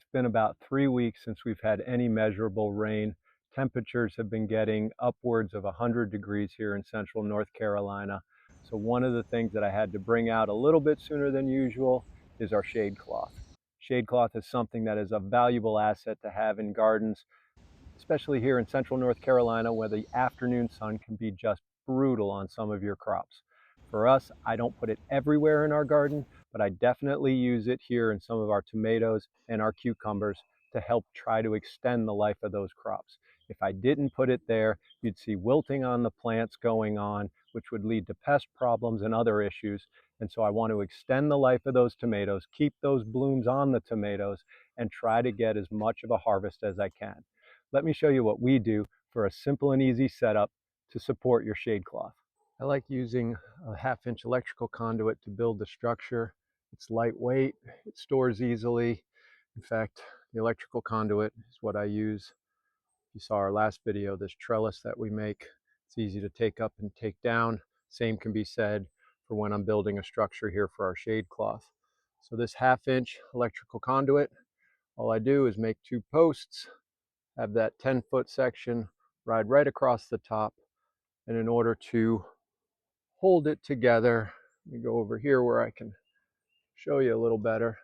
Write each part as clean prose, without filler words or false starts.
It's been about 3 weeks since we've had any measurable rain. Temperatures have been getting upwards of 100 degrees here in central North Carolina. So one of the things that I had to bring out a little bit sooner than usual is our shade cloth. Shade cloth is something that is a valuable asset to have in gardens, especially here in central North Carolina, where the afternoon sun can be just brutal on some of your crops. For us, I don't put it everywhere in our garden, but I definitely use it here in some of our tomatoes and our cucumbers to help try to extend the life of those crops. If I didn't put it there, you'd see wilting on the plants going on, which would lead to pest problems and other issues. And so I want to extend the life of those tomatoes, keep those blooms on the tomatoes, and try to get as much of a harvest as I can. Let me show you what we do for a simple and easy setup to support your shade cloth. I like using a 1/2-inch electrical conduit to build the structure. It's lightweight, it stores easily. In fact, the electrical conduit is what I use. You saw our last video, this trellis that we make. It's easy to take up and take down. Same can be said for when I'm building a structure here for our shade cloth. So this 1/2-inch electrical conduit, all I do is make 2 posts, have that 10-foot section ride right across the top. And in order to hold it together, let me go over here where I can show you a little better.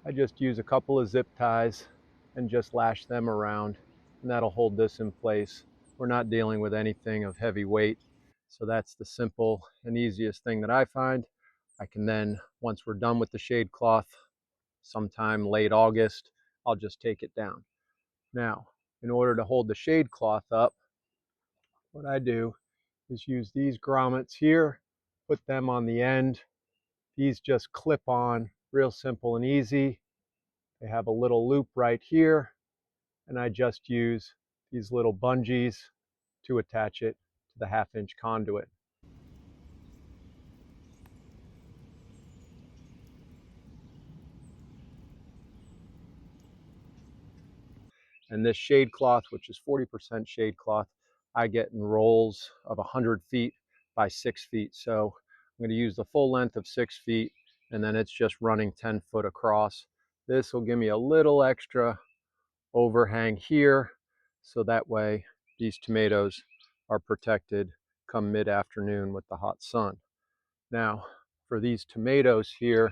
I just use a couple of zip ties and just lash them around, and that'll hold this in place. We're not dealing with anything of heavy weight, so that's the simple and easiest thing that I find. I can then, once we're done with the shade cloth, sometime late August, I'll just take it down. Now, in order to hold the shade cloth up, what I do is use these grommets here, put them on the end. These just clip on, real simple and easy. They have a little loop right here, and I just use these little bungees to attach it to the 1/2-inch conduit. And this shade cloth, which is 40% shade cloth, I get in rolls of 100 feet by 6 feet. So I'm going to use the full length of 6 feet, and then it's just running 10 foot across. This will give me a little extra overhang here, so that way these tomatoes are protected come mid-afternoon with the hot sun. Now, for these tomatoes here,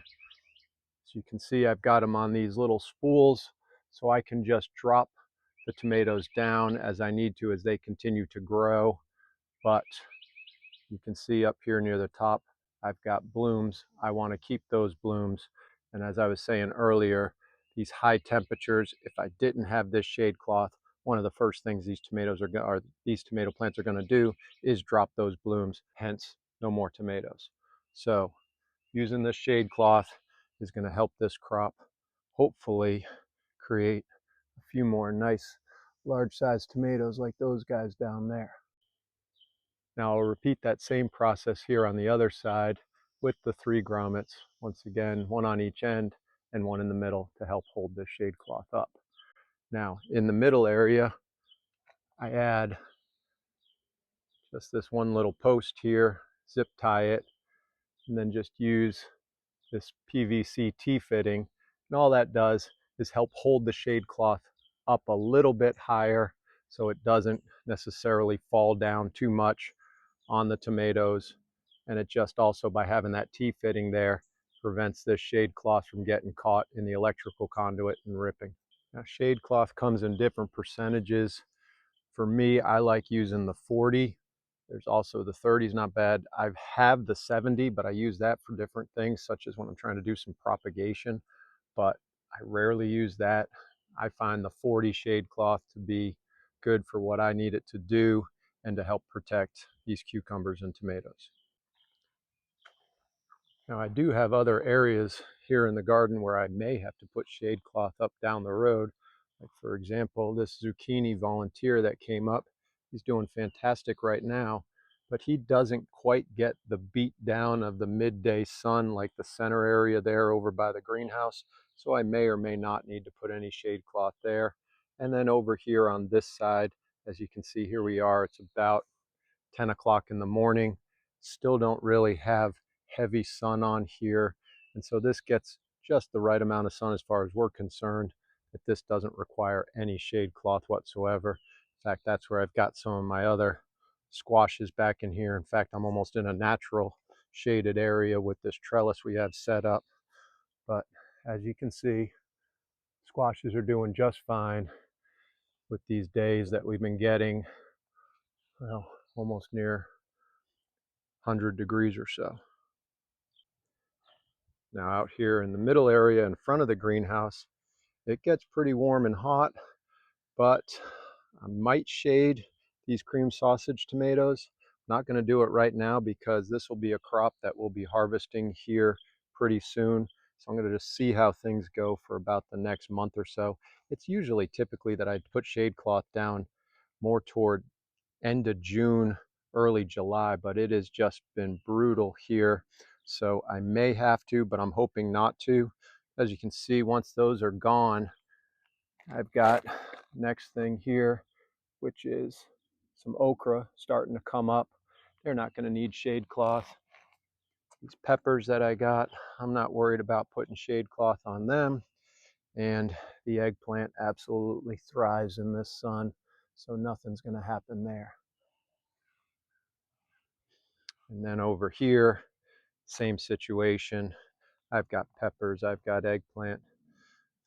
as you can see, I've got them on these little spools, so I can just drop the tomatoes down as I need to as they continue to grow. But you can see up here near the top, I've got blooms. I want to keep those blooms. And as I was saying earlier, these high temperatures, if I didn't have this shade cloth, one of the first things these tomato plants are going to do is drop those blooms, hence no more tomatoes. So using this shade cloth is going to help this crop hopefully create a few more nice large sized tomatoes like those guys down there. Now I'll repeat that same process here on the other side with the 3 grommets. Once again, 1 on each end and 1 in the middle to help hold this shade cloth up. Now in the middle area, I add just this 1 little post here, zip tie it, and then just use this PVC T-fitting. And all that does is help hold the shade cloth up a little bit higher so it doesn't necessarily fall down too much on the tomatoes. And it just also, by having that T-fitting there, prevents this shade cloth from getting caught in the electrical conduit and ripping. Now, shade cloth comes in different percentages. For me, I like using the 40. There's also the 30 is not bad. I have the 70, but I use that for different things, such as when I'm trying to do some propagation, but I rarely use that. I find the 40 shade cloth to be good for what I need it to do and to help protect these cucumbers and tomatoes. Now I do have other areas here in the garden where I may have to put shade cloth up down the road. Like for example, this zucchini volunteer that came up, he's doing fantastic right now, but he doesn't quite get the beat down of the midday sun like the center area there over by the greenhouse. So I may or may not need to put any shade cloth there. And then over here on this side, as you can see, here we are, it's about 10 o'clock in the morning. Still don't really have heavy sun on here. And so this gets just the right amount of sun as far as we're concerned, that this doesn't require any shade cloth whatsoever. In fact, that's where I've got some of my other squashes back in here. In fact, I'm almost in a natural shaded area with this trellis we have set up. But as you can see, squashes are doing just fine with these days that we've been getting, well, almost near 100 degrees or so. Now out here in the middle area in front of the greenhouse, it gets pretty warm and hot, but I might shade these cream sausage tomatoes. I'm not going to do it right now because this will be a crop that we'll be harvesting here pretty soon. So I'm going to just see how things go for about the next month or so. It's usually typically that I put shade cloth down more toward end of June, early July, but it has just been brutal here. So I may have to, but I'm hoping not to. As you can see, once those are gone, I've got next thing here, which is some okra starting to come up. They're not going to need shade cloth. These peppers that I got, I'm not worried about putting shade cloth on them. And the eggplant absolutely thrives in this sun, so nothing's going to happen there. And then over here, same situation. I've got peppers, I've got eggplant,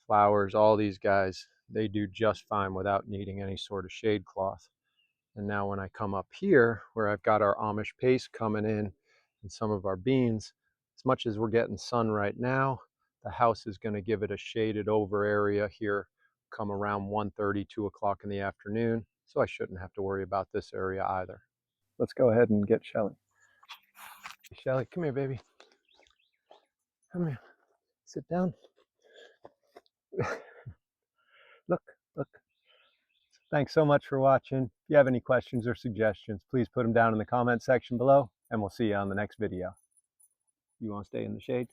flowers, all these guys, they do just fine without needing any sort of shade cloth. And now when I come up here, where I've got our Amish paste coming in and some of our beans, as much as we're getting sun right now, the house is going to give it a shaded over area here come around 1:30, 2 o'clock in the afternoon. So I shouldn't have to worry about this area either. Let's go ahead and get Shelly. Shelly, come here, baby. Come here. Sit down. Look, look. Thanks so much for watching. If you have any questions or suggestions, please put them down in the comment section below, and we'll see you on the next video. You want to stay in the shade?